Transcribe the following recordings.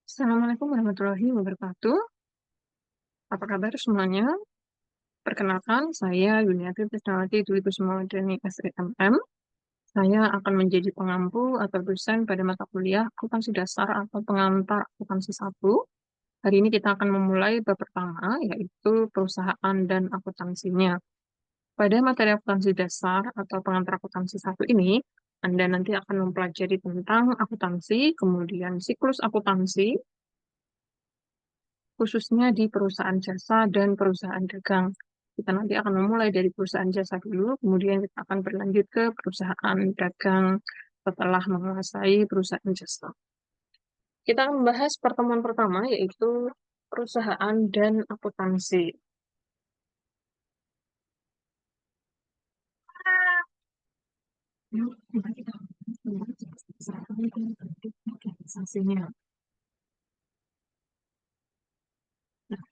Assalamualaikum warahmatullahi wabarakatuh. Apa kabar semuanya? Perkenalkan, saya Yuniati Krisnawati Dwi Kusumawardhani SEMM. Saya akan menjadi pengampu atau dosen pada mata kuliah akuntansi dasar atau pengantar akuntansi 1. Hari ini kita akan memulai bab pertama, yaitu perusahaan dan akuntansinya. Pada materi akuntansi dasar atau pengantar akuntansi 1 ini, Anda nanti akan mempelajari tentang akuntansi, kemudian siklus akuntansi, khususnya di perusahaan jasa dan perusahaan dagang. Kita nanti akan memulai dari perusahaan jasa dulu, kemudian kita akan berlanjut ke perusahaan dagang setelah menguasai perusahaan jasa. Kita akan membahas pertemuan pertama, yaitu perusahaan dan akuntansi. Yuk, mari kita bahas tentang perusahaan dan bentuk organisasinya. Nah,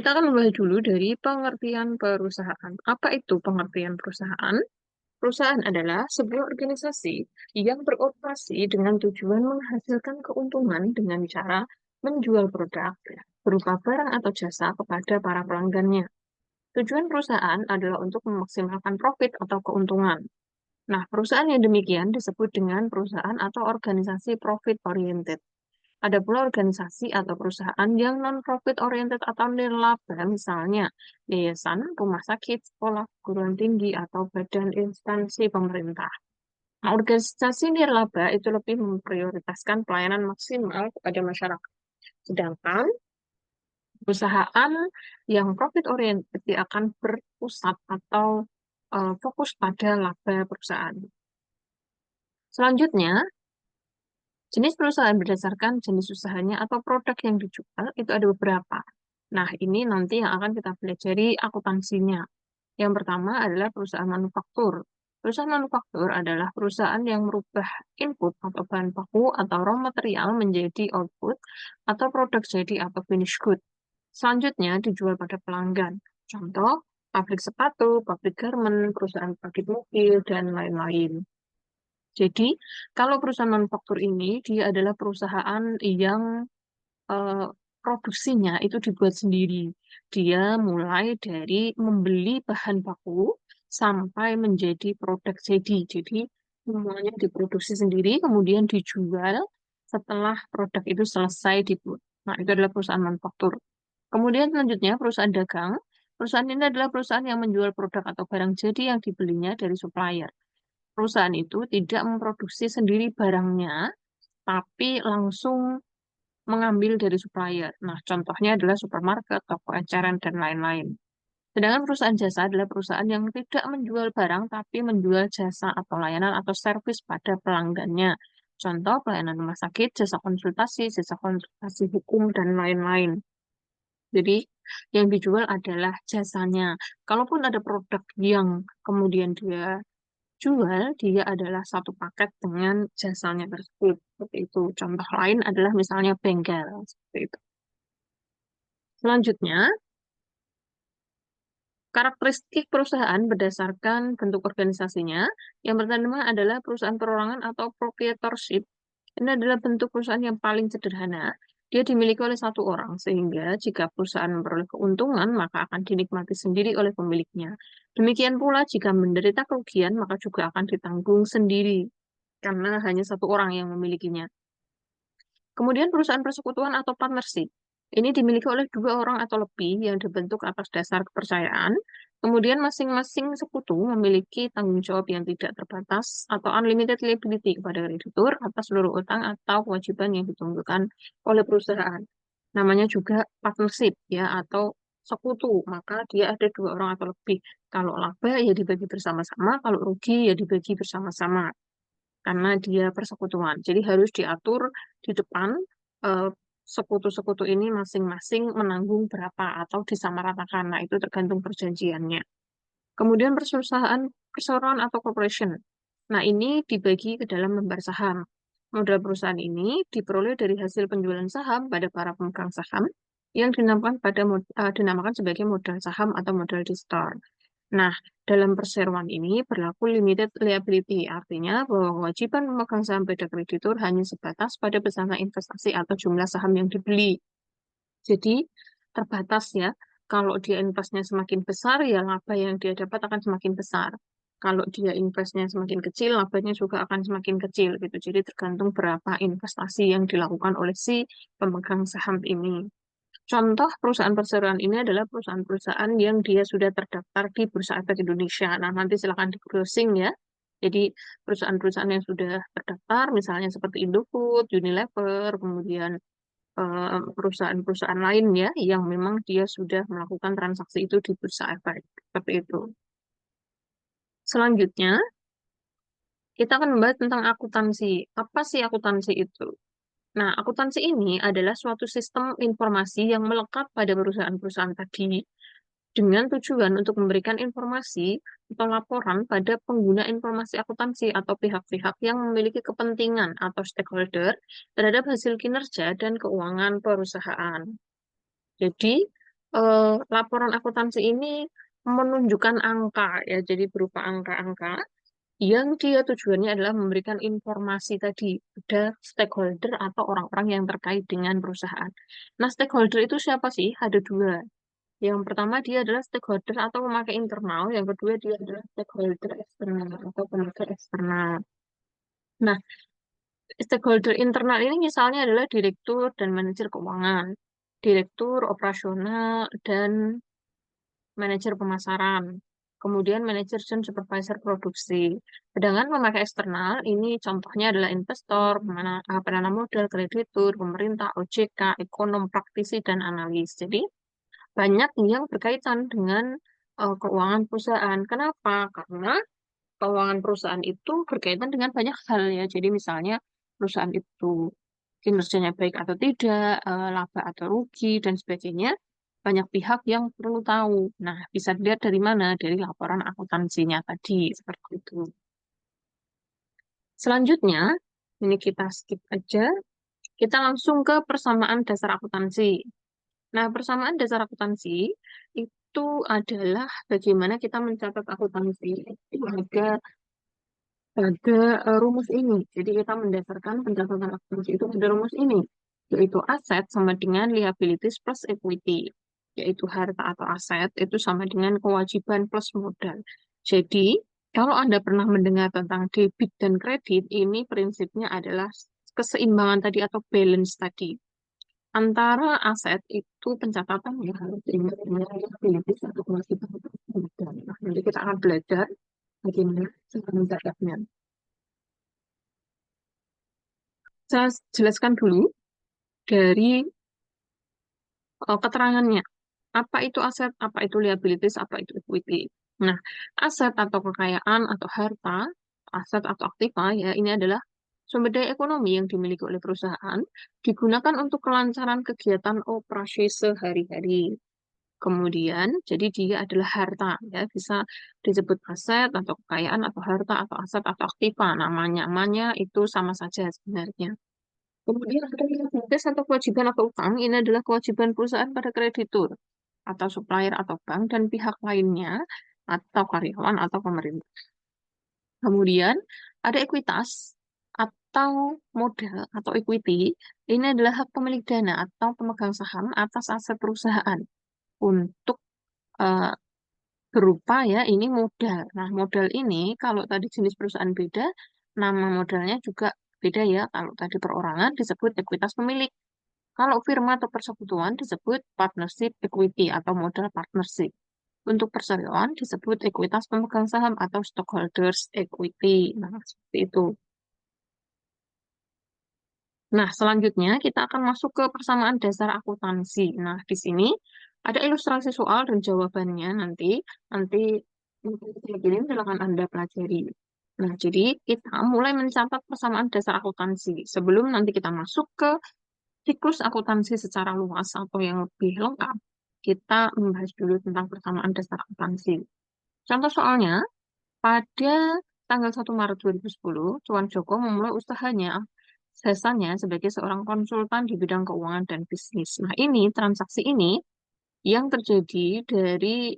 kita akan membahas dulu dari pengertian perusahaan. Apa itu pengertian perusahaan? Perusahaan adalah sebuah organisasi yang beroperasi dengan tujuan menghasilkan keuntungan dengan cara menjual produk berupa barang atau jasa kepada para pelanggannya. Tujuan perusahaan adalah untuk memaksimalkan profit atau keuntungan. Nah, perusahaan yang demikian disebut dengan perusahaan atau organisasi profit oriented. Ada pula organisasi atau perusahaan yang non-profit oriented atau nirlaba, misalnya yayasan, rumah sakit, sekolah, perguruan tinggi, atau badan instansi pemerintah. Nah, organisasi nirlaba itu lebih memprioritaskan pelayanan maksimal kepada masyarakat. Sedangkan perusahaan yang profit oriented dia akan berpusat atau fokus pada laba perusahaan. Selanjutnya, jenis perusahaan berdasarkan jenis usahanya atau produk yang dijual itu ada beberapa. Nah, ini nanti yang akan kita pelajari akuntansinya. Yang pertama adalah perusahaan manufaktur. Perusahaan manufaktur adalah perusahaan yang merubah input atau bahan baku atau raw material menjadi output atau produk jadi atau finish good. Selanjutnya dijual pada pelanggan. Contoh, pabrik sepatu, pabrik garment, perusahaan pabrik mobil, dan lain-lain. Jadi, kalau perusahaan manufaktur ini, dia adalah perusahaan yang eh, produksinya itu dibuat sendiri. Dia mulai dari membeli bahan baku sampai menjadi produk jadi. Jadi, semuanya diproduksi sendiri, kemudian dijual setelah produk itu selesai dibuat. Nah, itu adalah perusahaan manufaktur. Kemudian selanjutnya, perusahaan dagang. Perusahaan ini adalah perusahaan yang menjual produk atau barang jadi yang dibelinya dari supplier. Perusahaan itu tidak memproduksi sendiri barangnya, tapi langsung mengambil dari supplier. Nah, contohnya adalah supermarket, toko eceran, dan lain-lain. Sedangkan perusahaan jasa adalah perusahaan yang tidak menjual barang, tapi menjual jasa atau layanan atau servis pada pelanggannya. Contoh, pelayanan rumah sakit, jasa konsultasi hukum, dan lain-lain. Jadi, yang dijual adalah jasanya. Kalaupun ada produk yang kemudian dia jual, dia adalah satu paket dengan jasanya tersebut. Seperti itu. Contoh lain adalah misalnya bengkel. Seperti itu. Selanjutnya, karakteristik perusahaan berdasarkan bentuk organisasinya. Yang pertama adalah perusahaan perorangan atau proprietorship. Ini adalah bentuk perusahaan yang paling sederhana. Dia dimiliki oleh satu orang, sehingga jika perusahaan memperoleh keuntungan, maka akan dinikmati sendiri oleh pemiliknya. Demikian pula jika menderita kerugian, maka juga akan ditanggung sendiri, karena hanya satu orang yang memilikinya. Kemudian perusahaan persekutuan atau partnership. Ini dimiliki oleh dua orang atau lebih yang dibentuk atas dasar kepercayaan. Kemudian masing-masing sekutu memiliki tanggung jawab yang tidak terbatas atau unlimited liability kepada kreditur atas seluruh utang atau kewajiban yang ditunggukan oleh perusahaan. Namanya juga partnership ya atau sekutu. Maka dia ada dua orang atau lebih. Kalau laba ya dibagi bersama-sama, kalau rugi ya dibagi bersama-sama karena dia persekutuan. Jadi harus diatur di depan eh, sekutu-sekutu ini masing-masing menanggung berapa atau disamaratakan. Nah, itu tergantung perjanjiannya. Kemudian perusahaan perseroan atau corporation. Nah, ini dibagi ke dalam lembar saham. Modal perusahaan ini diperoleh dari hasil penjualan saham pada para pemegang saham yang dinamakan dinamakan sebagai modal saham atau modal di store. Nah, dalam perseroan ini berlaku limited liability, artinya bahwa kewajiban memegang saham beda kreditur hanya sebatas pada besaran investasi atau jumlah saham yang dibeli. Jadi, terbatas ya. Kalau dia investnya semakin besar, ya laba yang dia dapat akan semakin besar. Kalau dia investnya semakin kecil, labanya juga akan semakin kecil gitu. Jadi tergantung berapa investasi yang dilakukan oleh si pemegang saham ini. Contoh perusahaan perseroan ini adalah perusahaan-perusahaan yang dia sudah terdaftar di Bursa Efek Indonesia. Nah, nanti silakan di browsing ya. Jadi perusahaan-perusahaan yang sudah terdaftar, misalnya seperti Indofood, Unilever, kemudian perusahaan-perusahaan lain ya, yang memang dia sudah melakukan transaksi itu di Bursa Efek. Seperti itu. Selanjutnya, kita akan membahas tentang akuntansi. Apa sih akuntansi itu? Nah, akuntansi ini adalah suatu sistem informasi yang melekat pada perusahaan-perusahaan tadi dengan tujuan untuk memberikan informasi atau laporan pada pengguna informasi akuntansi atau pihak-pihak yang memiliki kepentingan atau stakeholder terhadap hasil kinerja dan keuangan perusahaan. Jadi, laporan akuntansi ini menunjukkan angka ya, jadi berupa angka-angka yang dia tujuannya adalah memberikan informasi tadi pada stakeholder atau orang-orang yang terkait dengan perusahaan. Nah, stakeholder itu siapa sih? Ada dua. Yang pertama dia adalah stakeholder atau pemakai internal, yang kedua dia adalah stakeholder eksternal atau pemakai eksternal. Nah, stakeholder internal ini misalnya adalah direktur dan manajer keuangan, direktur operasional dan manajer pemasaran, kemudian manajer dan supervisor produksi. Sedangkan pemakai eksternal ini contohnya adalah investor, penanam modal, kreditur, pemerintah, OJK, ekonom, praktisi, dan analis. Jadi banyak yang berkaitan dengan keuangan perusahaan. Kenapa? Karena keuangan perusahaan itu berkaitan dengan banyak hal ya. Jadi misalnya perusahaan itu kinerjanya baik atau tidak, laba atau rugi, dan sebagainya. Banyak pihak yang perlu tahu. Nah, bisa dilihat dari mana? Dari laporan akuntansinya tadi, seperti itu. Selanjutnya, ini kita skip aja. Kita langsung ke persamaan dasar akuntansi. Nah, persamaan dasar akuntansi itu adalah bagaimana kita mencatat akuntansi. Itu ada rumus ini. Jadi kita mendasarkan pencatatan akuntansi itu pada rumus ini, yaitu aset sama dengan liabilities plus equity, yaitu harta atau aset itu sama dengan kewajiban plus modal. Jadi, kalau Anda pernah mendengar tentang debit dan kredit, ini prinsipnya adalah keseimbangan tadi atau balance tadi. Antara aset itu pencatatan yang harus diingat dengan liabilities atau kewajiban plus modal. Nah, nanti kita akan belajar bagaimana cara mencatatnya. Saya jelaskan dulu dari keterangannya. Apa itu aset, apa itu liabilities, apa itu equity. Nah, aset atau kekayaan atau harta, aset atau aktiva ya ini adalah sumber daya ekonomi yang dimiliki oleh perusahaan digunakan untuk kelancaran kegiatan operasi sehari-hari. Kemudian, jadi dia adalah harta ya, bisa disebut aset atau kekayaan atau harta atau aset atau aktiva. Namanya itu sama saja sebenarnya. Kemudian ada liabilitas atau kewajiban atau utang. Ini adalah kewajiban perusahaan pada kreditur atau supplier atau bank dan pihak lainnya atau karyawan atau pemerintah. Kemudian ada ekuitas atau modal atau equity. Ini adalah hak pemilik dana atau pemegang saham atas aset perusahaan untuk eh, berupa ya ini modal. Nah, modal ini kalau tadi jenis perusahaan beda, nama modalnya juga beda ya. Kalau tadi perorangan disebut ekuitas pemilik. Kalau firma atau persekutuan disebut partnership equity atau modal partnership. Untuk perseroan disebut ekuitas pemegang saham atau stockholders equity. Nah, seperti itu. Nah, selanjutnya kita akan masuk ke persamaan dasar akuntansi. Nah, di sini ada ilustrasi soal dan jawabannya nanti begini silakan Anda pelajari. Nah, jadi kita mulai mencatat persamaan dasar akuntansi. Sebelum nanti kita masuk ke siklus akuntansi secara luas atau yang lebih lengkap, kita membahas dulu tentang persamaan dasar akuntansi. Contoh soalnya, pada tanggal 1 Maret 2010, Tuan Joko memulai usahanya, jasanya sebagai seorang konsultan di bidang keuangan dan bisnis. Nah, ini transaksi ini yang terjadi dari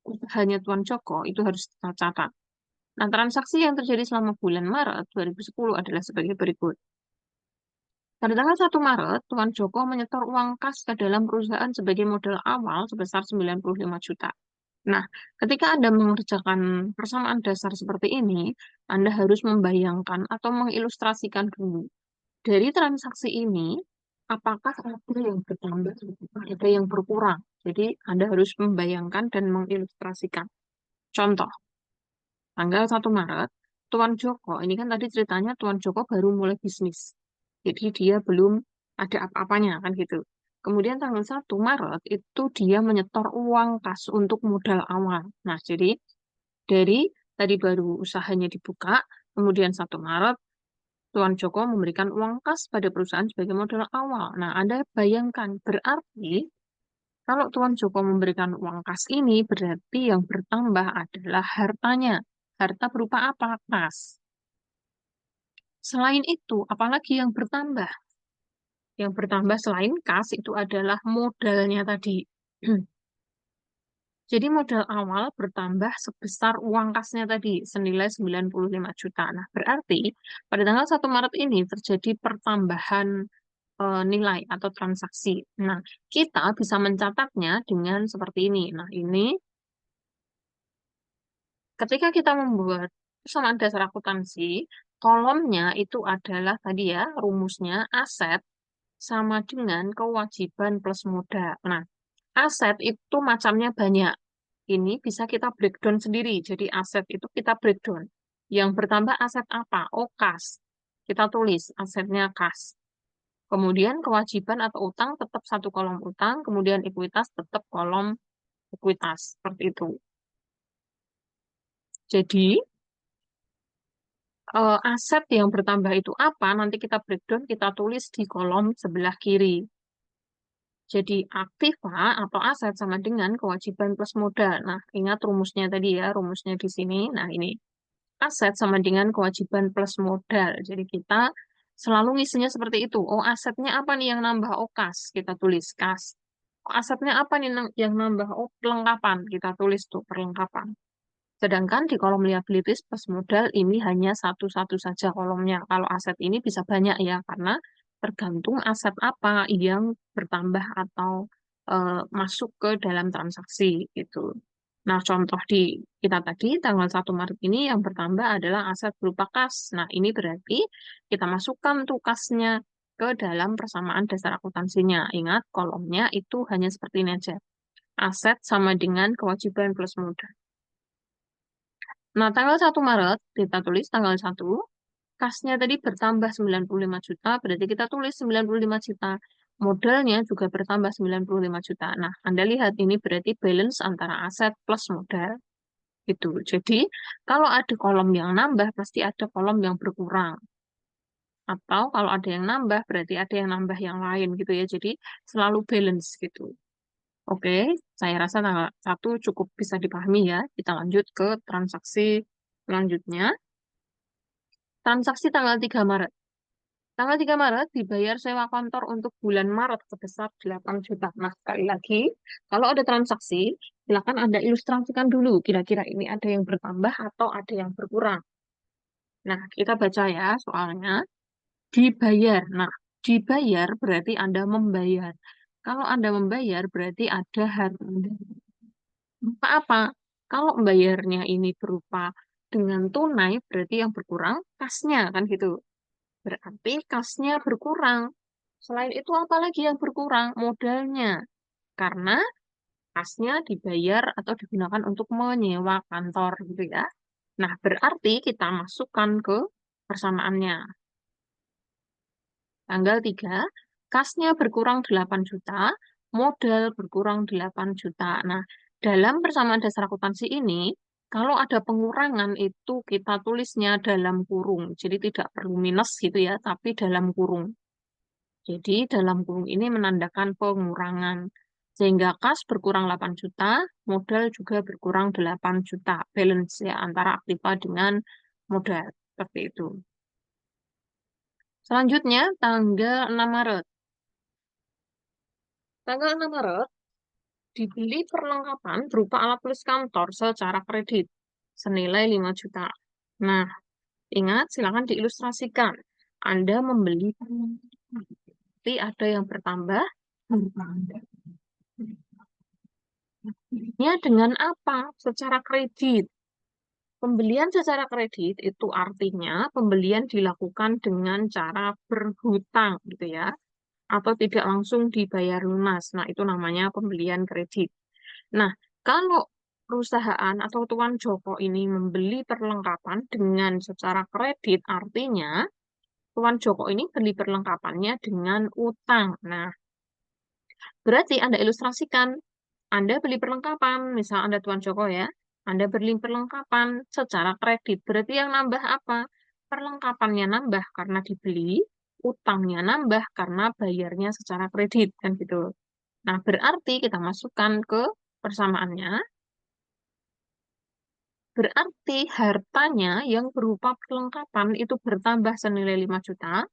usahanya Tuan Joko itu harus kita catat. Nah, transaksi yang terjadi selama bulan Maret 2010 adalah sebagai berikut. Pada tanggal 1 Maret, Tuan Joko menyetor uang kas ke dalam perusahaan sebagai modal awal sebesar 95 juta. Nah, ketika Anda mengerjakan persamaan dasar seperti ini, Anda harus membayangkan atau mengilustrasikan dulu. Dari transaksi ini, apakah ada yang bertambah, ada yang berkurang? Jadi, Anda harus membayangkan dan mengilustrasikan. Contoh, tanggal 1 Maret, Tuan Joko, ini kan tadi ceritanya Tuan Joko baru mulai bisnis. Jadi dia belum ada apa-apanya, kan gitu. Kemudian tanggal 1 Maret itu dia menyetor uang kas untuk modal awal. Nah, jadi dari tadi baru usahanya dibuka, kemudian 1 Maret, Tuan Joko memberikan uang kas pada perusahaan sebagai modal awal. Nah, Anda bayangkan, berarti kalau Tuan Joko memberikan uang kas ini, berarti yang bertambah adalah hartanya. Harta berupa apa? Kas. Selain itu, apalagi yang bertambah? Yang bertambah selain kas itu adalah modalnya tadi. Jadi modal awal bertambah sebesar uang kasnya tadi, senilai 95 juta. Nah, berarti pada tanggal 1 Maret ini terjadi pertambahan nilai atau transaksi. Nah, kita bisa mencatatnya dengan seperti ini. Nah, ini ketika kita membuat persamaan dasar akuntansi, kolomnya itu adalah tadi ya, rumusnya aset sama dengan kewajiban plus modal. Nah, aset itu macamnya banyak. Ini bisa kita breakdown sendiri. Jadi aset itu kita breakdown. Yang bertambah aset apa? Oh, kas. Kita tulis asetnya kas. Kemudian kewajiban atau utang tetap satu kolom utang, kemudian ekuitas tetap kolom ekuitas. Seperti itu. Jadi aset yang bertambah itu apa? Nanti kita breakdown, kita tulis di kolom sebelah kiri. Jadi aktiva atau aset sama dengan kewajiban plus modal. Nah, ingat rumusnya tadi ya, rumusnya di sini. Nah, ini aset sama dengan kewajiban plus modal. Jadi kita selalu ngisinya seperti itu. Oh, asetnya apa nih yang nambah? Oh, kas. Kita tulis kas. Oh, asetnya apa nih yang nambah? Oh, perlengkapan. Kita tulis tuh perlengkapan. Sedangkan di kolom liabilities plus modal ini hanya satu-satu saja kolomnya. Kalau aset ini bisa banyak ya, karena tergantung aset apa yang bertambah atau masuk ke dalam transaksi gitu. Nah, contoh di kita tadi tanggal 1 Maret ini yang bertambah adalah aset berupa kas. Nah, ini berarti kita masukkan tuh kasnya ke dalam persamaan dasar akuntansinya. Ingat, kolomnya itu hanya seperti ini aja. Aset sama dengan kewajiban plus modal. Nah, tanggal 1 Maret, kita tulis tanggal 1, kasnya tadi bertambah 95 juta, berarti kita tulis 95 juta. Modalnya juga bertambah 95 juta. Nah, Anda lihat ini berarti balance antara aset plus modal. Gitu. Jadi, kalau ada kolom yang nambah, pasti ada kolom yang berkurang. Atau kalau ada yang nambah, berarti ada yang nambah yang lain gitu ya. Jadi, selalu balance gitu. Oke, saya rasa tanggal 1 cukup bisa dipahami ya. Kita lanjut ke transaksi selanjutnya. Transaksi tanggal 3 Maret. Tanggal 3 Maret dibayar sewa kantor untuk bulan Maret sebesar 8 juta. Nah, sekali lagi, kalau ada transaksi, silakan Anda ilustrasikan dulu. Kira-kira ini ada yang bertambah atau ada yang berkurang. Nah, kita baca ya soalnya. Dibayar. Nah, dibayar berarti Anda membayar. Kalau Anda membayar berarti ada harga. Apa-apa. Kalau membayarnya ini berupa dengan tunai, berarti yang berkurang kasnya, kan gitu. Berarti kasnya berkurang. Selain itu, apa lagi yang berkurang? Modalnya. Karena kasnya dibayar atau digunakan untuk menyewa kantor gitu ya. Nah, berarti kita masukkan ke persamaannya. Tanggal 3, kasnya berkurang 8 juta, modal berkurang 8 juta. Nah, dalam persamaan dasar akuntansi ini, kalau ada pengurangan itu kita tulisnya dalam kurung. Jadi tidak perlu minus gitu ya, tapi dalam kurung. Jadi dalam kurung ini menandakan pengurangan. Sehingga kas berkurang 8 juta, modal juga berkurang 8 juta. Balance ya antara aktiva dengan modal. Seperti itu. Selanjutnya tanggal 6 Maret. Tanggal 6 Maret Dibeli perlengkapan berupa alat tulis kantor secara kredit senilai 5 juta. Nah, ingat, silakan diilustrasikan. Anda membeli perlengkapan. Nanti ada yang bertambah. Belinya dengan apa? Secara kredit. Pembelian secara kredit itu artinya pembelian dilakukan dengan cara berhutang, gitu ya, atau tidak langsung dibayar lunas. Nah, itu namanya pembelian kredit. Nah, kalau perusahaan atau Tuan Joko ini membeli perlengkapan dengan secara kredit, artinya Tuan Joko ini beli perlengkapannya dengan utang. Nah, berarti Anda ilustrasikan, Anda beli perlengkapan, misal Anda Tuan Joko ya, Anda beli perlengkapan secara kredit. Berarti yang nambah apa? Perlengkapannya nambah karena dibeli, utangnya nambah karena bayarnya secara kredit, kan gitu. Nah, berarti kita masukkan ke persamaannya. Berarti hartanya yang berupa perlengkapan itu bertambah senilai 5 juta.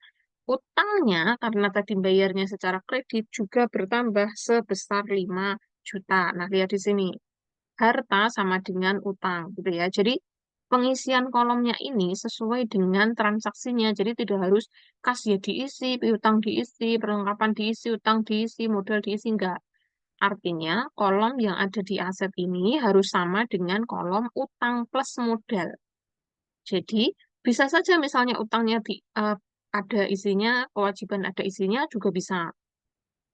Utangnya karena tadi bayarnya secara kredit juga bertambah sebesar 5 juta. Nah, lihat di sini. Harta sama dengan utang gitu ya. Jadi pengisian kolomnya ini sesuai dengan transaksinya. Jadi tidak harus kas ya diisi, piutang diisi, perlengkapan diisi, utang diisi, modal diisi, enggak. Artinya, kolom yang ada di aset ini harus sama dengan kolom utang plus modal. Jadi, bisa saja misalnya utangnya ada isinya, kewajiban ada isinya juga bisa.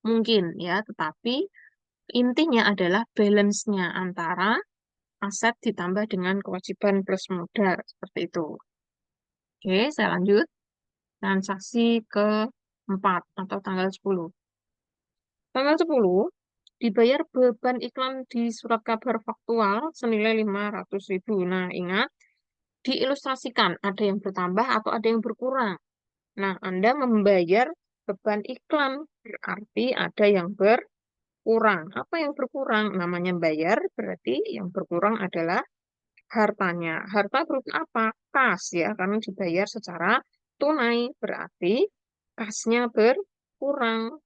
Mungkin ya, tetapi intinya adalah balance-nya antara aset ditambah dengan kewajiban plus modal. Seperti itu. Oke, saya lanjut. Transaksi keempat atau tanggal 10. Tanggal 10 dibayar beban iklan di surat kabar faktual senilai 500.000. Nah, ingat, diilustrasikan ada yang bertambah atau ada yang berkurang. Nah, Anda membayar beban iklan, berarti ada yang berkurang. Apa yang berkurang? Namanya bayar, berarti yang berkurang adalah hartanya. Harta berupa apa? Kas ya, karena dibayar secara tunai, berarti kasnya berkurang.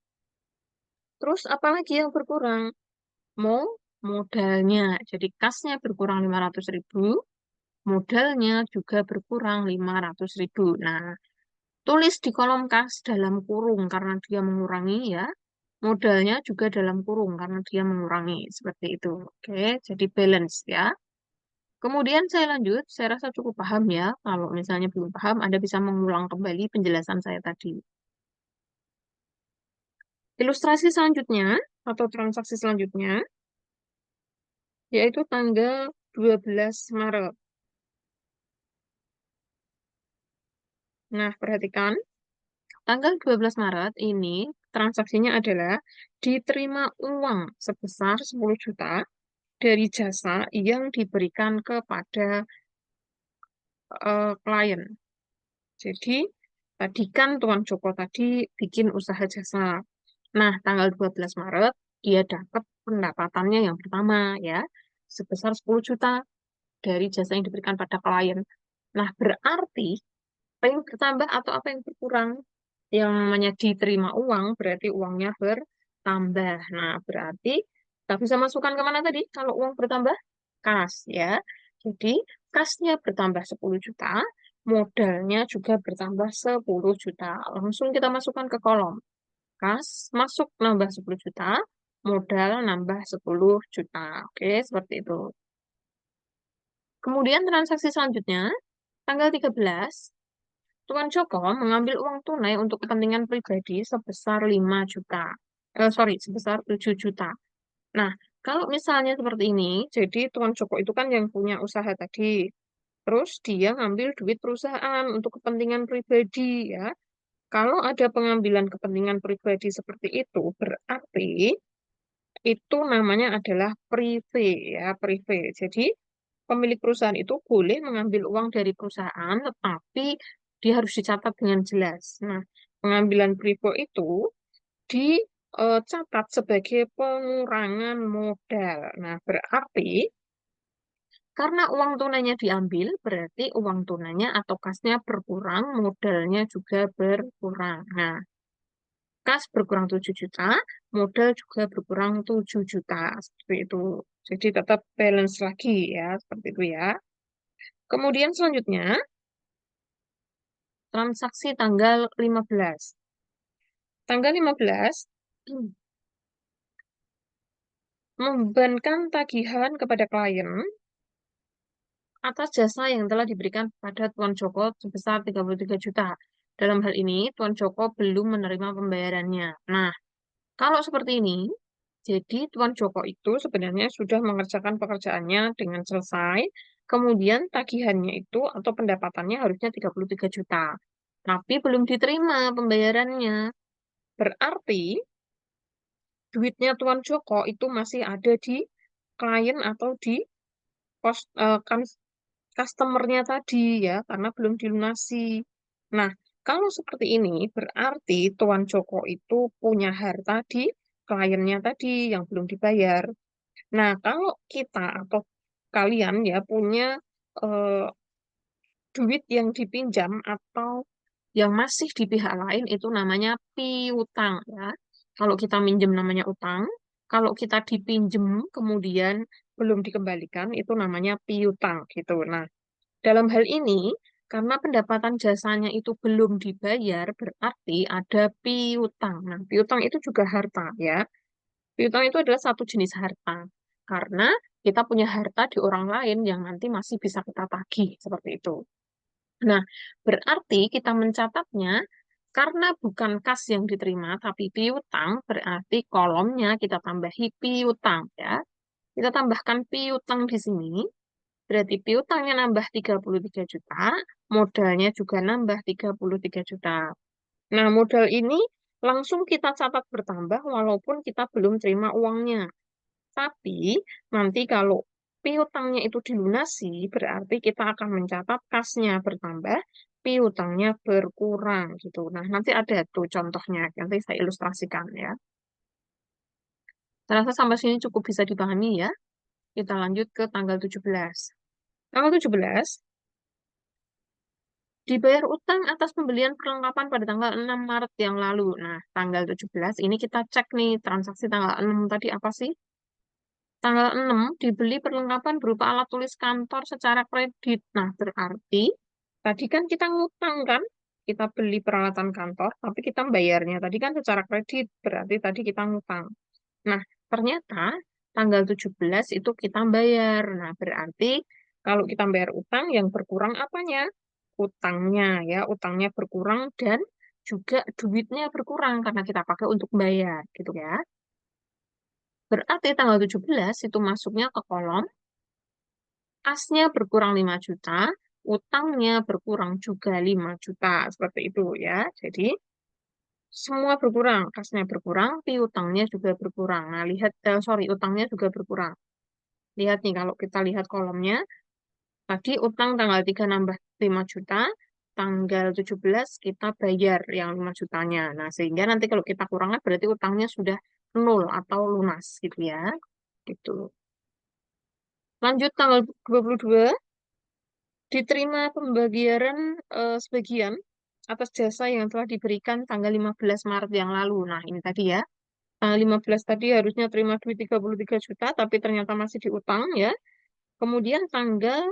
Terus apalagi yang berkurang? Modalnya. Jadi kasnya berkurang 500.000, modalnya juga berkurang 500.000. Nah, tulis di kolom kas dalam kurung karena dia mengurangi ya. Modalnya juga dalam kurung karena dia mengurangi. Seperti itu. Oke, jadi balance ya. Kemudian saya lanjut, saya rasa cukup paham ya. Kalau misalnya belum paham, Anda bisa mengulang kembali penjelasan saya tadi. Ilustrasi selanjutnya atau transaksi selanjutnya yaitu tanggal 12 Maret. Nah, perhatikan, tanggal 12 Maret ini transaksinya adalah diterima uang sebesar 10 juta dari jasa yang diberikan kepada klien. Jadi, tadi kan Tuan Joko tadi bikin usaha jasa. Nah, tanggal 12 Maret dia dapat pendapatannya yang pertama ya, sebesar 10 juta dari jasa yang diberikan pada klien. Nah, berarti apa yang bertambah atau apa yang berkurang? Yang namanya diterima uang berarti uangnya bertambah. Nah, berarti kita bisa masukkan kemana tadi? Kalau uang bertambah, kas ya. Jadi, kasnya bertambah 10 juta, modalnya juga bertambah 10 juta. Langsung kita masukkan ke kolom. Kas masuk nambah 10 juta, modal nambah 10 juta. Oke, seperti itu. Kemudian transaksi selanjutnya, tanggal 13, Tuan Joko mengambil uang tunai untuk kepentingan pribadi sebesar 5 juta. Sebesar 7 juta. Nah, kalau misalnya seperti ini, jadi Tuan Joko itu kan yang punya usaha tadi. Terus dia ngambil duit perusahaan untuk kepentingan pribadi ya. Kalau ada pengambilan kepentingan pribadi seperti itu, berarti itu namanya adalah prive ya, prive. Jadi pemilik perusahaan itu boleh mengambil uang dari perusahaan, tetapi dia harus dicatat dengan jelas. Nah, pengambilan privo itu dicatat sebagai pengurangan modal. Nah, berarti karena uang tunainya diambil, berarti uang tunainya atau kasnya berkurang, modalnya juga berkurang. Nah, Kas berkurang 7 juta, modal juga berkurang 7 juta. Seperti itu. Jadi tetap balance lagi ya, seperti itu ya. Kemudian selanjutnya, transaksi tanggal 15. Tanggal 15, membebankan tagihan kepada klien atas jasa yang telah diberikan kepada Tuan Joko sebesar 33 juta. Dalam hal ini, Tuan Joko belum menerima pembayarannya. Nah, kalau seperti ini, jadi Tuan Joko itu sebenarnya sudah mengerjakan pekerjaannya dengan selesai, kemudian tagihannya itu atau pendapatannya harusnya 33 juta. Tapi belum diterima pembayarannya. Berarti duitnya Tuan Joko itu masih ada di klien atau di customernya tadi ya, karena belum dilunasi. Nah, kalau seperti ini berarti Tuan Joko itu punya harta di kliennya tadi yang belum dibayar. Nah, kalau kita atau kalian ya punya eh, duit yang dipinjam atau yang masih di pihak lain itu namanya piutang ya. Kalau kita minjem namanya utang, kalau kita dipinjem kemudian belum dikembalikan itu namanya piutang gitu. Nah, dalam hal ini, karena pendapatan jasanya itu belum dibayar, berarti ada piutang. Nah, piutang itu juga harta, ya. Piutang itu adalah satu jenis harta. Karena kita punya harta di orang lain yang nanti masih bisa kita tagih, seperti itu. Nah, berarti kita mencatatnya, karena bukan kas yang diterima, tapi piutang, berarti kolomnya kita tambahi piutang, ya. Kita tambahkan piutang di sini. Berarti piutangnya nambah 33 juta, modalnya juga nambah 33 juta. Nah, modal ini langsung kita catat bertambah walaupun kita belum terima uangnya. Tapi nanti kalau piutangnya itu dilunasi, berarti kita akan mencatat kasnya bertambah, piutangnya berkurang gitu. Nah, nanti ada tuh contohnya, nanti saya ilustrasikan ya. Saya rasa sampai sini cukup bisa dipahami ya. Kita lanjut ke tanggal 17. Tanggal 17, dibayar utang atas pembelian perlengkapan pada tanggal 6 Maret yang lalu. Nah, tanggal 17 ini kita cek nih transaksi tanggal 6 tadi apa sih? Tanggal 6 dibeli perlengkapan berupa alat tulis kantor secara kredit. Nah, berarti tadi kan kita ngutang kan? Kita beli peralatan kantor, tapi kita bayarnya tadi kan secara kredit. Berarti tadi kita ngutang. Nah, ternyata tanggal 17 itu kita bayar. Nah, berarti kalau kita bayar utang yang berkurang apanya? Utangnya ya, utangnya berkurang dan juga duitnya berkurang karena kita pakai untuk bayar gitu ya. Berarti tanggal 17 itu masuknya ke kolom kasnya berkurang 5 juta, utangnya berkurang juga 5 juta seperti itu ya. Jadi semua berkurang, kasnya berkurang, piutangnya juga berkurang. Nah, lihat, sorry, utangnya juga berkurang. Lihat nih, kalau kita lihat kolomnya, tadi utang tanggal 3 nambah 5 juta, tanggal 17 kita bayar yang 5 jutanya. Nah, sehingga nanti kalau kita kurangkan berarti utangnya sudah nol atau lunas gitu ya. Gitu. Lanjut tanggal 22, diterima pembayaran sebagian atas jasa yang telah diberikan tanggal 15 Maret yang lalu. Nah, ini tadi ya. Tanggal 15 tadi harusnya terima duit 33 juta, tapi ternyata masih diutang ya. Kemudian tanggal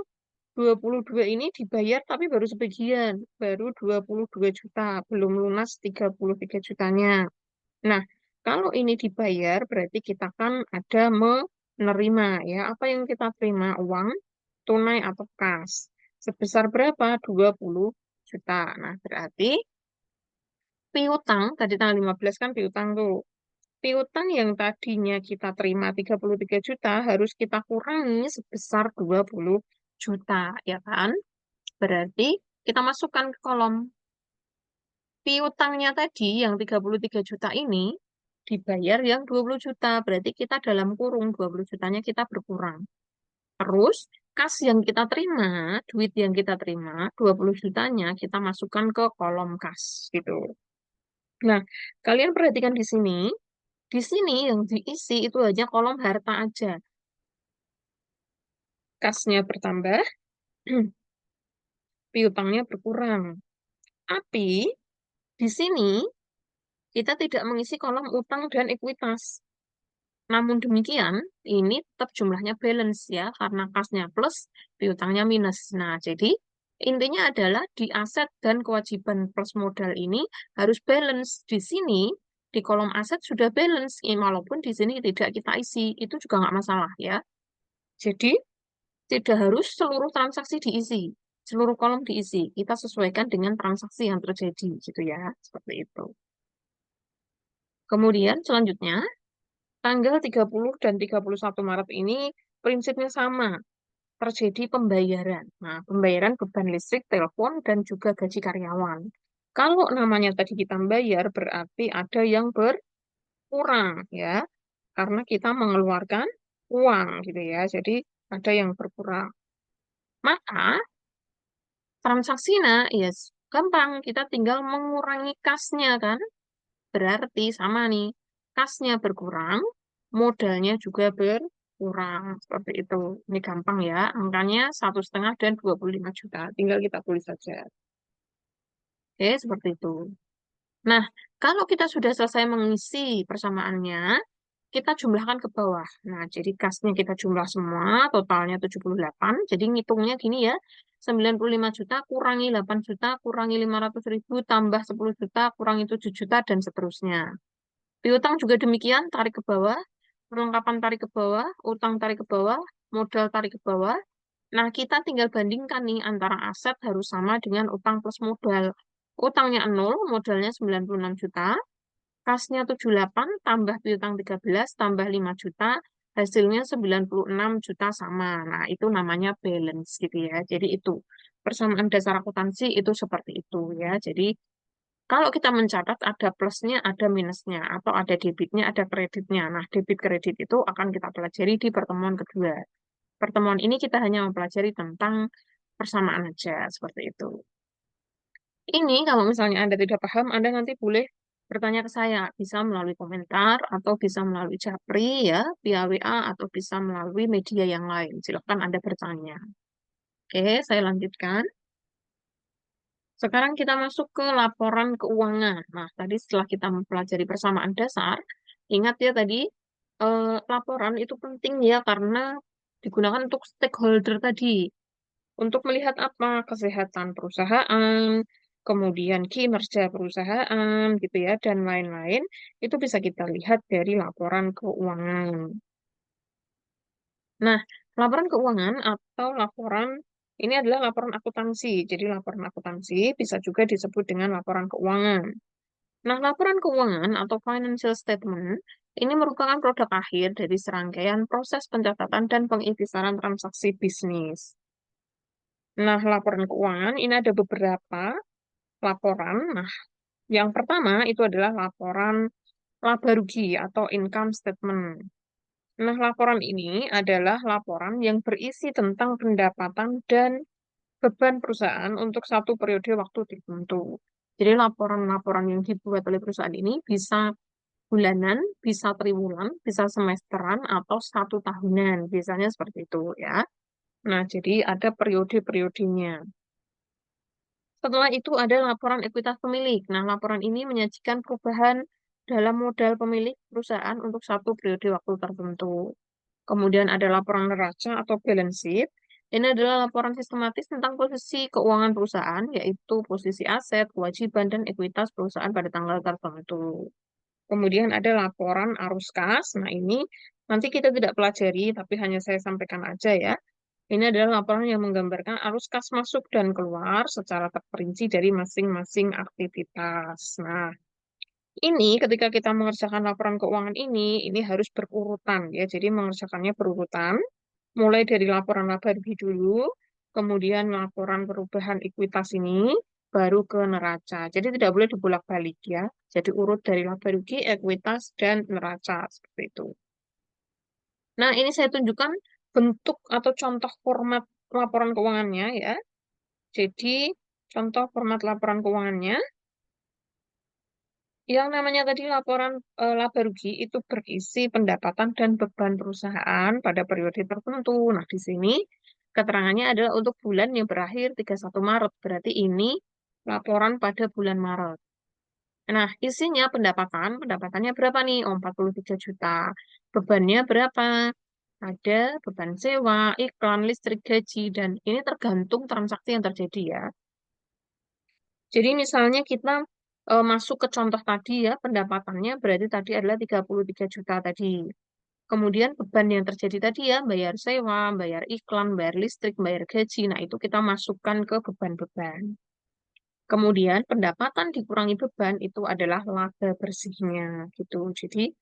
22 ini dibayar tapi baru sebagian, baru 22 juta, belum lunas 33 jutanya. Nah, kalau ini dibayar berarti kita kan ada menerima ya. Apa yang kita terima? Uang, tunai atau kas. Sebesar berapa? 20 juta. Nah, berarti piutang, tadi tanggal 15 kan piutang tuh. Piutang yang tadinya kita terima 33 juta harus kita kurangi sebesar 20 juta, ya kan? Berarti kita masukkan ke kolom piutangnya tadi yang 33 juta ini dibayar yang 20 juta. Berarti kita dalam kurung 20 jutanya kita berkurang. Terus kas yang kita terima, duit yang kita terima, 20 jutanya kita masukkan ke kolom kas gitu. Nah, kalian perhatikan di sini. Di sini yang diisi itu hanya kolom harta aja. Kasnya bertambah, piutangnya berkurang. Tapi di sini Kita tidak mengisi kolom utang dan ekuitas. Namun demikian, ini tetap jumlahnya balance ya, karena kasnya plus, piutangnya minus. Nah, jadi intinya adalah di aset dan kewajiban plus modal ini harus balance. Di sini, di kolom aset sudah balance, walaupun di sini tidak kita isi, itu juga nggak masalah ya. Jadi, tidak harus seluruh transaksi diisi, seluruh kolom diisi. Kita sesuaikan dengan transaksi yang terjadi, gitu ya, seperti itu. Kemudian selanjutnya, tanggal 30 dan 31 Maret ini prinsipnya sama, terjadi pembayaran. Nah, pembayaran beban listrik, telepon, dan juga gaji karyawan. Kalau namanya tadi kita bayar, berarti ada yang berkurang, ya. Karena kita mengeluarkan uang, gitu ya. Jadi, ada yang berkurang. Maka, transaksi, nah, yes, gampang. Kita tinggal mengurangi kasnya, kan? Berarti sama nih, kasnya berkurang, modalnya juga berkurang. Seperti itu. Ini gampang ya, angkanya 1,5 dan 25 juta. Tinggal kita tulis saja. Oke, seperti itu. Nah, kalau kita sudah selesai mengisi persamaannya, kita jumlahkan ke bawah. Nah, jadi kasnya kita jumlah semua, totalnya 78. Jadi ngitungnya gini ya, 95 juta kurangi 8 juta, kurangi 500.000, tambah 10 juta, kurangi 7 juta, dan seterusnya. Piutang juga demikian, tarik ke bawah, perlengkapan tarik ke bawah, utang tarik ke bawah, modal tarik ke bawah. Nah, kita tinggal bandingkan nih antara aset harus sama dengan utang plus modal. Utangnya 0, modalnya 96 juta, kasnya 78, tambah piutang 13, tambah 5 juta, hasilnya 96 juta sama. Nah, itu namanya balance gitu ya. Jadi itu, persamaan dasar akuntansi itu seperti itu ya. Jadi kalau kita mencatat ada plusnya, ada minusnya, atau ada debitnya, ada kreditnya. Nah, debit kredit itu akan kita pelajari di pertemuan kedua. Pertemuan ini kita hanya mempelajari tentang persamaan aja, seperti itu. Ini kalau misalnya Anda tidak paham, Anda nanti boleh bertanya ke saya. Bisa melalui komentar, atau bisa melalui Japri ya, via WA, atau bisa melalui media yang lain. Silakan Anda bertanya. Oke, saya lanjutkan. Sekarang kita masuk ke laporan keuangan. Nah, tadi setelah kita mempelajari persamaan dasar, ingat ya tadi, laporan itu penting ya karena digunakan untuk stakeholder tadi. Untuk melihat apa? Kesehatan perusahaan, kemudian kinerja perusahaan, gitu ya, dan lain-lain. Itu bisa kita lihat dari laporan keuangan. Nah, laporan keuangan atau laporan ini adalah laporan akuntansi. Jadi laporan akuntansi bisa juga disebut dengan laporan keuangan. Nah, laporan keuangan atau financial statement ini merupakan produk akhir dari serangkaian proses pencatatan dan pengikhtisaran transaksi bisnis. Nah, laporan keuangan ini ada beberapa laporan. Nah, yang pertama itu adalah laporan laba rugi atau income statement. Nah, laporan ini adalah laporan yang berisi tentang pendapatan dan beban perusahaan untuk satu periode waktu tertentu. Jadi laporan-laporan yang dibuat oleh perusahaan ini bisa bulanan, bisa triwulan, bisa semesteran, atau 1 tahunan. Biasanya seperti itu ya. Nah, jadi ada periode-periodenya. Setelah itu ada laporan ekuitas pemilik. Nah, laporan ini menyajikan perubahan dalam modal pemilik perusahaan untuk satu periode waktu tertentu. Kemudian ada laporan neraca atau balance sheet. Ini adalah laporan sistematis tentang posisi keuangan perusahaan, yaitu posisi aset, kewajiban, dan ekuitas perusahaan pada tanggal tertentu. Kemudian ada laporan arus kas. Nah, ini nanti kita tidak pelajari, tapi hanya saya sampaikan aja ya. Ini adalah laporan yang menggambarkan arus kas masuk dan keluar secara terperinci dari masing-masing aktivitas. Nah, ini ketika kita mengerjakan laporan keuangan ini harus berurutan ya. Jadi mengerjakannya berurutan, mulai dari laporan laba rugi dulu, kemudian laporan perubahan ekuitas ini, baru ke neraca. Jadi tidak boleh dibolak-balik ya. Jadi urut dari laba rugi, ekuitas, dan neraca seperti itu. Nah, ini saya tunjukkan bentuk atau contoh format laporan keuangannya ya. Jadi, contoh format laporan keuangannya, yang namanya tadi laporan laba rugi itu berisi pendapatan dan beban perusahaan pada periode tertentu. Nah, di sini keterangannya adalah untuk bulan yang berakhir 31 Maret. Berarti ini laporan pada bulan Maret. Nah, isinya pendapatannya berapa nih? Oh, 43 juta. Bebannya berapa? Ada beban sewa, iklan, listrik, gaji, dan ini tergantung transaksi yang terjadi ya. Jadi misalnya kita masuk ke contoh tadi ya, pendapatannya berarti tadi adalah 33 juta tadi. Kemudian beban yang terjadi tadi ya, bayar sewa, bayar iklan, bayar listrik, bayar gaji. Nah, itu kita masukkan ke beban-beban. Kemudian pendapatan dikurangi beban itu adalah laba bersihnya gitu. Jadi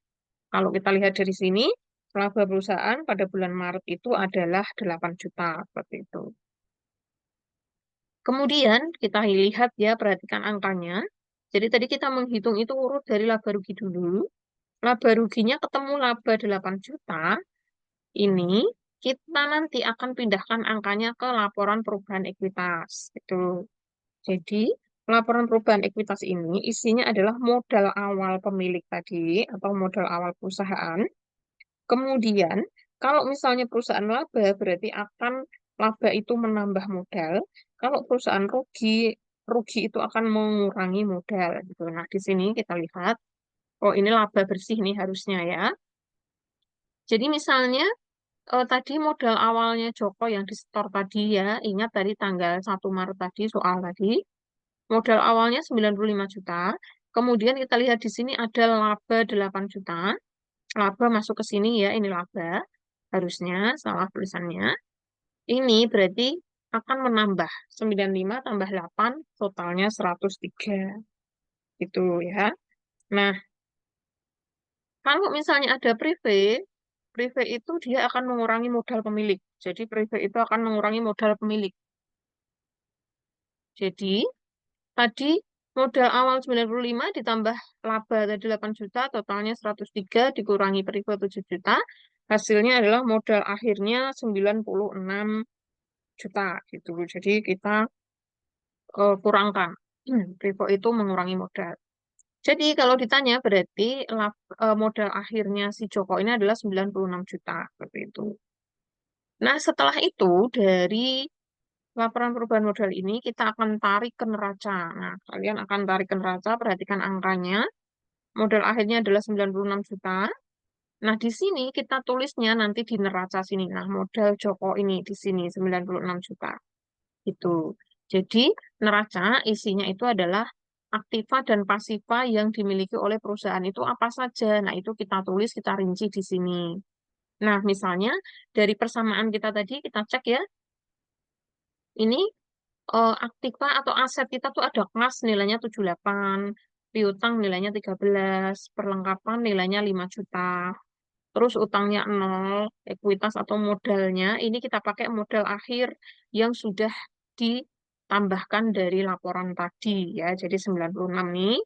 kalau kita lihat dari sini, laba perusahaan pada bulan Maret itu adalah 8 juta seperti itu. Kemudian kita lihat ya, perhatikan angkanya. Jadi tadi kita menghitung itu urut dari laba rugi dulu. Laba ruginya ketemu laba 8 juta. Ini kita nanti akan pindahkan angkanya ke laporan perubahan ekuitas. Gitu. Jadi, laporan perubahan ekuitas ini isinya adalah modal awal pemilik tadi atau modal awal perusahaan. Kemudian, kalau misalnya perusahaan laba, berarti akan laba itu menambah modal. Kalau perusahaan rugi, rugi itu akan mengurangi modal. Gitu. Nah, di sini kita lihat, oh ini laba bersih nih harusnya ya. Jadi misalnya, tadi modal awalnya Joko yang disetor tadi ya, ingat tadi tanggal 1 Maret tadi, soal tadi, modal awalnya 95 juta. Kemudian kita lihat di sini ada laba 8 juta. Laba masuk ke sini ya, ini laba. Harusnya salah tulisannya. Ini berarti akan menambah 95 tambah 8, totalnya 103. Itu ya. Nah, kalau misalnya ada prive, prive itu dia akan mengurangi modal pemilik. Jadi prive itu akan mengurangi modal pemilik. Jadi tadi modal awal 95 ditambah laba tadi 8 juta, totalnya 103 dikurangi perivo 7 juta. Hasilnya adalah modal akhirnya 96 juta gitu. Jadi kita kurangkan. Perivo itu mengurangi modal. Jadi kalau ditanya berarti modal akhirnya si Joko ini adalah 96 juta seperti itu. Nah, setelah itu dari laporan perubahan modal ini kita akan tarik ke neraca. Nah, kalian akan tarik ke neraca, perhatikan angkanya. Modal akhirnya adalah 96 juta. Nah, di sini kita tulisnya nanti di neraca sini. Nah, modal Joko ini di sini 96 juta. Itu. Jadi, neraca isinya itu adalah aktiva dan pasifa yang dimiliki oleh perusahaan itu apa saja. Nah, itu kita tulis, kita rinci di sini. Nah, misalnya dari persamaan kita tadi, kita cek ya. Ini aktiva atau aset kita tuh ada kas nilainya 78, piutang nilainya 13, perlengkapan nilainya 5 juta. Terus utangnya 0, ekuitas atau modalnya ini kita pakai modal akhir yang sudah ditambahkan dari laporan tadi ya. Jadi 96 nih.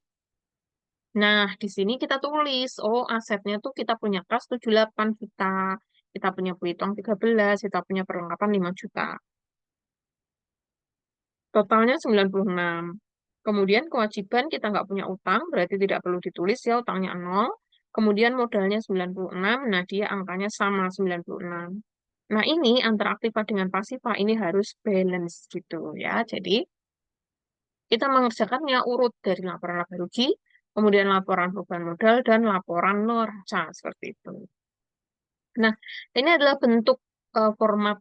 Nah, di sini kita tulis, oh asetnya tuh kita punya kas 78 juta, kita punya piutang 13, kita punya perlengkapan 5 juta. Totalnya 96. Kemudian kewajiban kita nggak punya utang, berarti tidak perlu ditulis ya, utangnya 0. Kemudian modalnya 96, nah dia angkanya sama 96. Nah ini antara aktiva dengan pasifa ini harus balance gitu ya. Jadi kita mengerjakannya urut dari laporan laba rugi, kemudian laporan perubahan modal, dan laporan neraca seperti itu. Nah ini adalah bentuk format.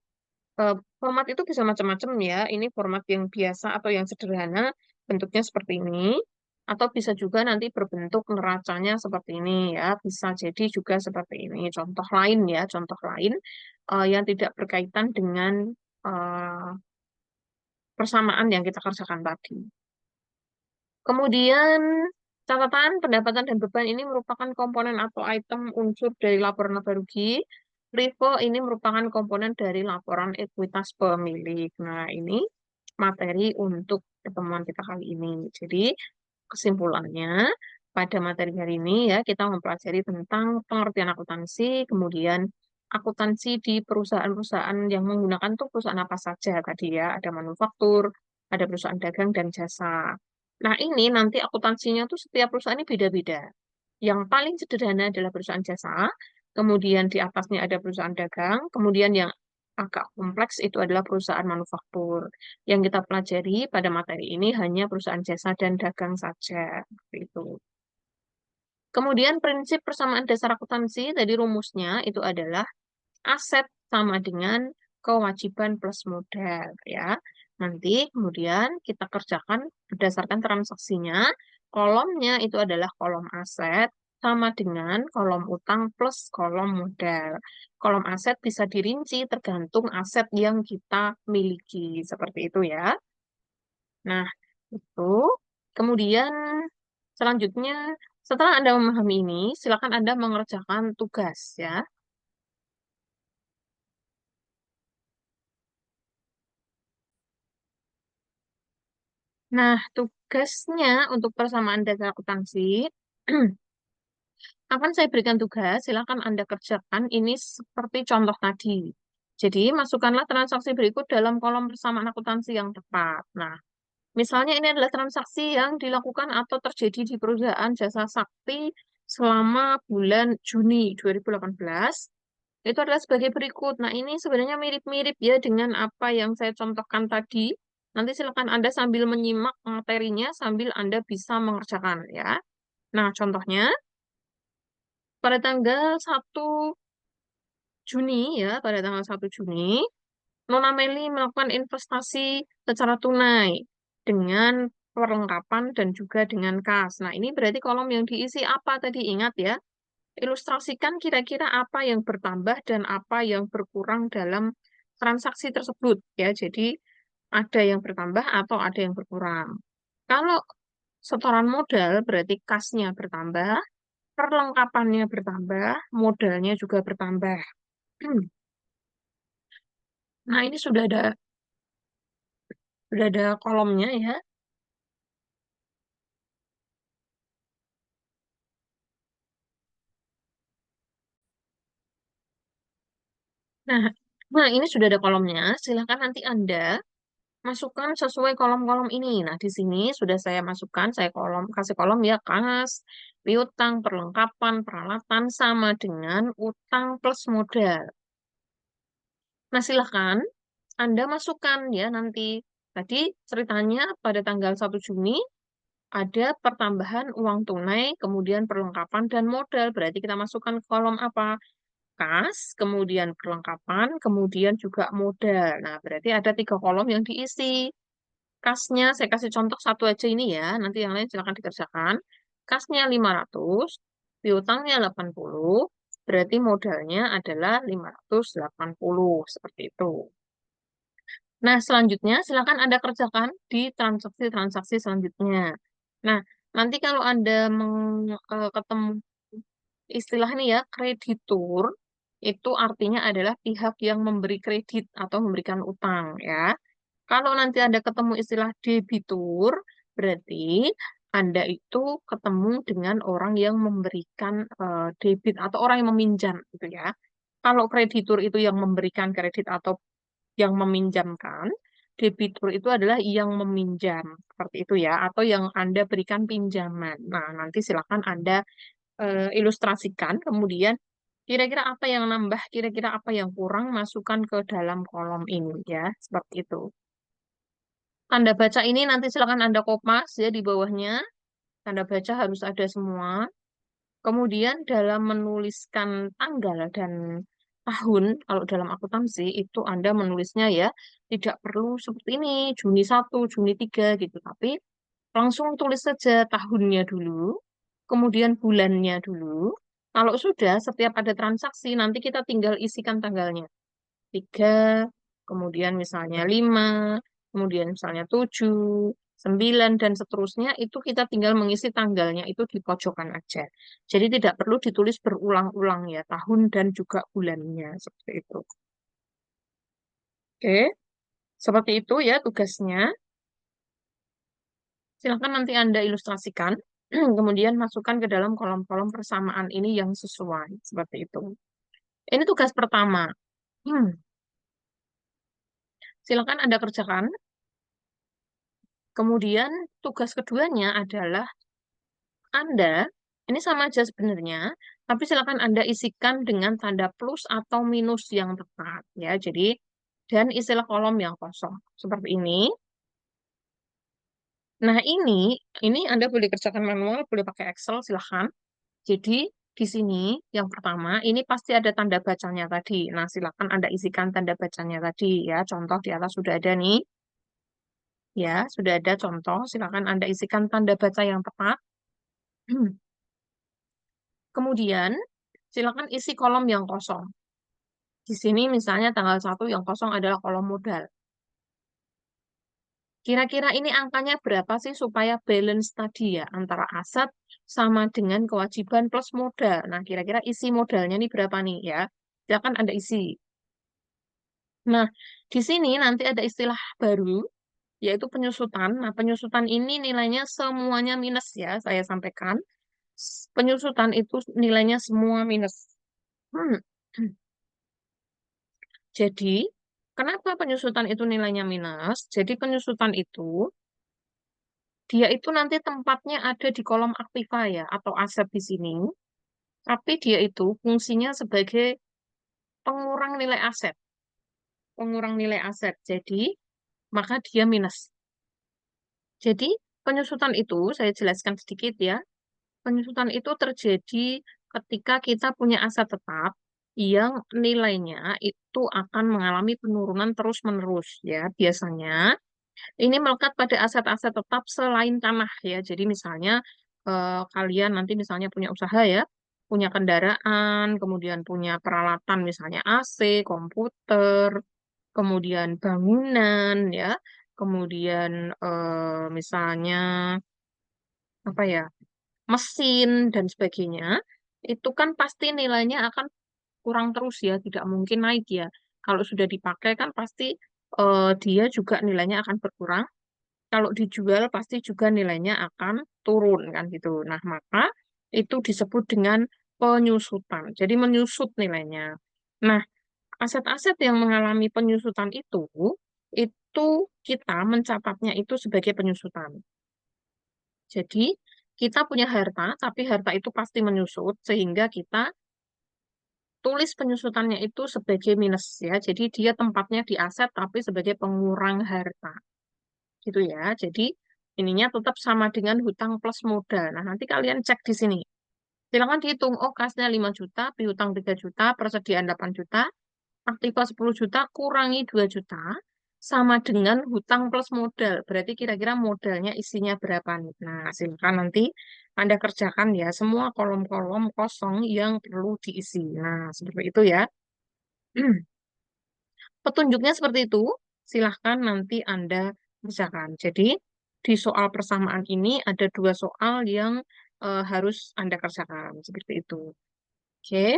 Format itu bisa macam-macam ya. Ini format yang biasa atau yang sederhana, bentuknya seperti ini. Atau bisa juga nanti berbentuk neracanya seperti ini ya. Bisa jadi juga seperti ini. Contoh lain ya, contoh lain yang tidak berkaitan dengan eh, persamaan yang kita kerjakan tadi. Kemudian catatan pendapatan dan beban ini merupakan komponen atau item unsur dari laporan laba rugi. Privo ini merupakan komponen dari laporan ekuitas pemilik. Nah, ini materi untuk pertemuan kita kali ini. Jadi, kesimpulannya, pada materi hari ini ya, kita mempelajari tentang pengertian akuntansi, kemudian akuntansi di perusahaan-perusahaan yang menggunakan tuh perusahaan apa saja tadi ya, ada manufaktur, ada perusahaan dagang dan jasa. Nah, ini nanti akuntansinya tuh setiap perusahaan ini beda-beda. Yang paling sederhana adalah perusahaan jasa, kemudian di atasnya ada perusahaan dagang, kemudian yang agak kompleks itu adalah perusahaan manufaktur. Yang kita pelajari pada materi ini hanya perusahaan jasa dan dagang saja. Seperti itu. Kemudian prinsip persamaan dasar akuntansi, tadi rumusnya itu adalah aset sama dengan kewajiban plus modal ya. Nanti kemudian kita kerjakan berdasarkan transaksinya. Kolomnya itu adalah kolom aset sama dengan kolom utang plus kolom modal. Kolom aset bisa dirinci tergantung aset yang kita miliki. Seperti itu ya. Nah, itu. Kemudian selanjutnya, setelah Anda memahami ini, silakan Anda mengerjakan tugas ya. Nah, tugasnya untuk persamaan data akuntansi, akan saya berikan tugas, silakan Anda kerjakan ini seperti contoh tadi. Jadi, masukkanlah transaksi berikut dalam kolom persamaan akuntansi yang tepat. Nah, misalnya ini adalah transaksi yang dilakukan atau terjadi di perusahaan jasa sakti selama bulan Juni 2018. Itu adalah sebagai berikut. Nah, ini sebenarnya mirip-mirip ya dengan apa yang saya contohkan tadi. Nanti silakan Anda sambil menyimak materinya, sambil Anda bisa mengerjakan ya. Nah, contohnya, pada tanggal 1 Juni ya, pada tanggal 1 Juni, Nona Meli melakukan investasi secara tunai dengan perlengkapan dan juga dengan kas. Nah, ini berarti kolom yang diisi apa tadi? Ingat ya, ilustrasikan kira-kira apa yang bertambah dan apa yang berkurang dalam transaksi tersebut ya. Jadi ada yang bertambah atau ada yang berkurang. Kalau setoran modal berarti kasnya bertambah, perlengkapannya bertambah, modalnya juga bertambah. Nah, ini sudah ada kolomnya ya. Nah, nah ini sudah ada kolomnya. Silakan nanti Anda masukkan sesuai kolom-kolom ini. Nah, di sini sudah saya masukkan, saya kasih kolom ya, kas, piutang, perlengkapan, peralatan, sama dengan utang plus modal. Nah, silahkan Anda masukkan ya nanti. Tadi ceritanya pada tanggal 1 Juni ada pertambahan uang tunai, kemudian perlengkapan dan modal. Berarti kita masukkan kolom apa? Kas, kemudian perlengkapan, kemudian juga modal. Nah, berarti ada 3 kolom yang diisi. Kasnya, saya kasih contoh satu aja ini ya, nanti yang lain silakan dikerjakan. Kasnya 500, piutangnya 80, berarti modalnya adalah 580, seperti itu. Nah, selanjutnya silakan Anda kerjakan di transaksi-transaksi selanjutnya. Nah, nanti kalau Anda ketemu istilah ini ya, kreditur, itu artinya adalah pihak yang memberi kredit atau memberikan utang ya. Kalau nanti Anda ketemu istilah debitur, berarti Anda itu ketemu dengan orang yang memberikan debit atau orang yang meminjam gitu ya. Kalau kreditur itu yang memberikan kredit atau yang meminjamkan, debitur itu adalah yang meminjam seperti itu ya, atau yang Anda berikan pinjaman. Nah, nanti silakan Anda ilustrasikan, kemudian kira-kira apa yang nambah, kira-kira apa yang kurang, masukkan ke dalam kolom ini ya, seperti itu. Tanda baca ini nanti silakan Anda kopas ya di bawahnya. Tanda baca harus ada semua. Kemudian dalam menuliskan tanggal dan tahun, kalau dalam akuntansi itu Anda menulisnya ya tidak perlu seperti ini, Juni 1, Juni 3 gitu. Tapi langsung tulis saja tahunnya dulu, kemudian bulannya dulu. Kalau sudah, setiap ada transaksi, nanti kita tinggal isikan tanggalnya. 3, kemudian misalnya 5, kemudian misalnya 7, 9, dan seterusnya, itu kita tinggal mengisi tanggalnya itu di pojokan aja. Jadi tidak perlu ditulis berulang-ulang ya, tahun dan juga bulannya, seperti itu. Oke, seperti itu ya tugasnya. Silahkan nanti Anda ilustrasikan, kemudian masukkan ke dalam kolom-kolom persamaan ini yang sesuai, seperti itu. Ini tugas pertama. Hmm, Silakan Anda kerjakan. Kemudian tugas keduanya adalah Anda, ini sama aja sebenarnya, tapi silakan Anda isikan dengan tanda plus atau minus yang tepat. Ya, jadi dan isilah kolom yang kosong. Seperti ini. Nah, ini Anda boleh kerjakan manual, boleh pakai Excel, silahkan. Jadi, di sini yang pertama, ini pasti ada tanda bacanya tadi. Nah, silakan Anda isikan tanda bacanya tadi ya. Contoh di atas sudah ada nih. Ya, sudah ada contoh. Silakan Anda isikan tanda baca yang tepat. Kemudian, silakan isi kolom yang kosong. Di sini misalnya tanggal 1 yang kosong adalah kolom modal. Kira-kira ini angkanya berapa sih supaya balance tadi ya antara aset sama dengan kewajiban plus modal. Nah, kira-kira isi modalnya nih berapa nih ya? Silakan Anda isi. Nah, di sini nanti ada istilah baru yaitu penyusutan. Nah, penyusutan ini nilainya semuanya minus ya, saya sampaikan. Penyusutan itu nilainya semua minus. Hmm. Jadi, kenapa penyusutan itu nilainya minus? Jadi, penyusutan itu dia itu nanti tempatnya ada di kolom aktiva ya, atau aset di sini. Tapi dia itu fungsinya sebagai pengurang nilai aset. Pengurang nilai aset. Jadi, maka dia minus. Jadi, penyusutan itu, saya jelaskan sedikit ya. Penyusutan itu terjadi ketika kita punya aset tetap yang nilainya itu akan mengalami penurunan terus-menerus ya. Biasanya ini melekat pada aset-aset tetap selain tanah ya. Jadi misalnya kalian nanti misalnya punya usaha ya, punya kendaraan, kemudian punya peralatan misalnya AC, komputer, kemudian bangunan ya, kemudian misalnya apa ya, mesin dan sebagainya, itu kan pasti nilainya akan kurang terus ya, tidak mungkin naik ya. Kalau sudah dipakai kan pasti dia juga nilainya akan berkurang. Kalau dijual pasti juga nilainya akan turun kan gitu. Nah, maka itu disebut dengan penyusutan. Jadi menyusut nilainya. Nah, aset-aset yang mengalami penyusutan itu kita mencatatnya itu sebagai penyusutan. Jadi, kita punya harta, tapi harta itu pasti menyusut, sehingga kita tulis penyusutannya itu sebagai minus ya. Jadi, dia tempatnya di aset, tapi sebagai pengurang harta. Gitu ya. Jadi, ininya tetap sama dengan hutang plus modal. Nah, nanti kalian cek di sini. Silakan dihitung, oh kasnya 5 juta, piutang 3 juta, persediaan 8 juta, aktiva 10 juta, kurangi 2 juta, sama dengan hutang plus modal. Berarti kira-kira modalnya isinya berapa nih? Nah, silakan nanti Anda kerjakan ya, semua kolom-kolom kosong yang perlu diisi. Nah, seperti itu ya. Petunjuknya seperti itu, silahkan nanti Anda kerjakan. Jadi, di soal persamaan ini ada dua soal yang harus Anda kerjakan. Seperti itu. Oke.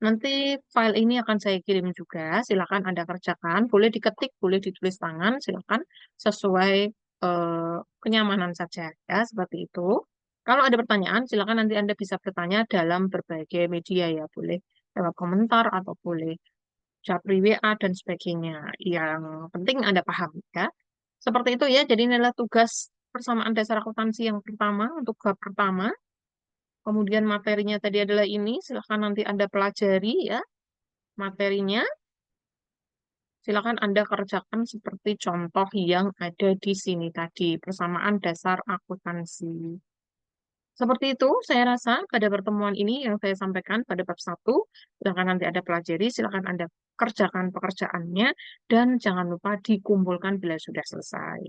Nanti file ini akan saya kirim juga. Silakan Anda kerjakan. Boleh diketik, boleh ditulis tangan. Silakan sesuai kenyamanan saja ya, seperti itu. Kalau ada pertanyaan, silakan nanti Anda bisa bertanya dalam berbagai media ya. Boleh lewat komentar atau boleh Japri WA dan sebagainya. Yang penting Anda paham ya. Seperti itu ya. Jadi ini adalah tugas persamaan dasar akuntansi yang pertama untuk bab pertama. Kemudian materinya tadi adalah ini. Silakan nanti Anda pelajari ya materinya. Silakan Anda kerjakan seperti contoh yang ada di sini tadi, persamaan dasar akuntansi. Seperti itu, saya rasa pada pertemuan ini yang saya sampaikan pada bab 1, silakan nanti Anda pelajari, silakan Anda kerjakan pekerjaannya, dan jangan lupa dikumpulkan bila sudah selesai.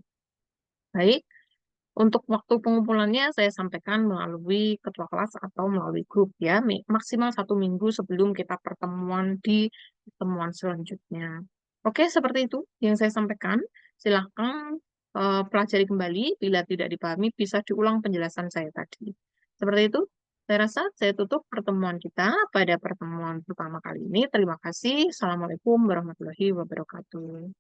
Baik, untuk waktu pengumpulannya saya sampaikan melalui ketua kelas atau melalui grup ya, maksimal 1 minggu sebelum kita pertemuan di pertemuan selanjutnya. Oke, seperti itu yang saya sampaikan. Silahkan pelajari kembali. Bila tidak dipahami, bisa diulang penjelasan saya tadi. Seperti itu, saya rasa saya tutup pertemuan kita pada pertemuan pertama kali ini. Terima kasih. Assalamualaikum warahmatullahi wabarakatuh.